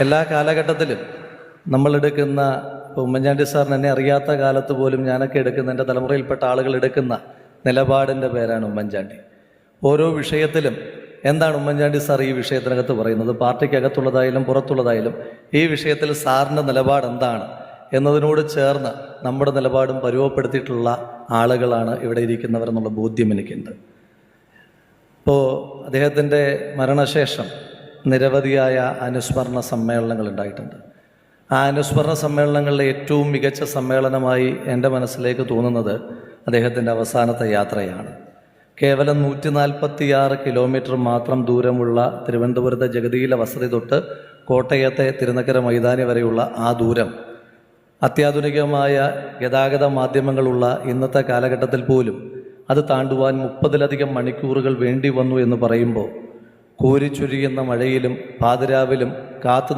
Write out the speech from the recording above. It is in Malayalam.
എല്ലാ കാലഘട്ടത്തിലും നമ്മളെടുക്കുന്ന, ഇപ്പോൾ ഉമ്മൻചാണ്ടി സാറിന് എന്നെ അറിയാത്ത കാലത്ത് പോലും ഞാനൊക്കെ എടുക്കുന്ന, എൻ്റെ തലമുറയിൽപ്പെട്ട ആളുകൾ എടുക്കുന്ന നിലപാടിൻ്റെ പേരാണ് ഉമ്മൻചാണ്ടി. ഓരോ വിഷയത്തിലും എന്താണ് ഉമ്മൻചാണ്ടി സാർ ഈ വിഷയത്തിനകത്ത് പറയുന്നത്, പാർട്ടിക്കകത്തുള്ളതായാലും പുറത്തുള്ളതായാലും ഈ വിഷയത്തിൽ സാറിൻ്റെ നിലപാട് എന്താണ് എന്നതിനോട് ചേർന്ന് നമ്മുടെ നിലപാടും പരുവപ്പെടുത്തിയിട്ടുള്ള ആളുകളാണ് ഇവിടെ ഇരിക്കുന്നവരെന്നുള്ള ബോധ്യം എനിക്കുണ്ട്. ഇപ്പോൾ അദ്ദേഹത്തിൻ്റെ മരണശേഷം നിരവധിയായ അനുസ്മരണ സമ്മേളനങ്ങൾ ഉണ്ടായിട്ടുണ്ട്. ആ അനുസ്മരണ സമ്മേളനങ്ങളിലെ ഏറ്റവും മികച്ച സമ്മേളനമായി എൻ്റെ മനസ്സിലേക്ക് തോന്നുന്നത് അദ്ദേഹത്തിൻ്റെ അവസാനത്തെ യാത്രയാണ്. കേവലം 146 കിലോമീറ്റർ മാത്രം ദൂരമുള്ള തിരുവനന്തപുരത്തെ ജഗതിയിലെ വസതി തൊട്ട് കോട്ടയത്തെ തിരുനക്കര മൈതാനി വരെയുള്ള ആ ദൂരം അത്യാധുനികമായ ഗതാഗത മാധ്യമങ്ങളുള്ള ഇന്നത്തെ കാലഘട്ടത്തിൽ പോലും അത് താണ്ടുവാൻ 30-ലധികം മണിക്കൂറുകൾ വേണ്ടി വന്നു എന്ന് പറയുമ്പോൾ, കോരിച്ചൊരിയുന്ന മഴയിലും പാതിരാവിലും കാത്തു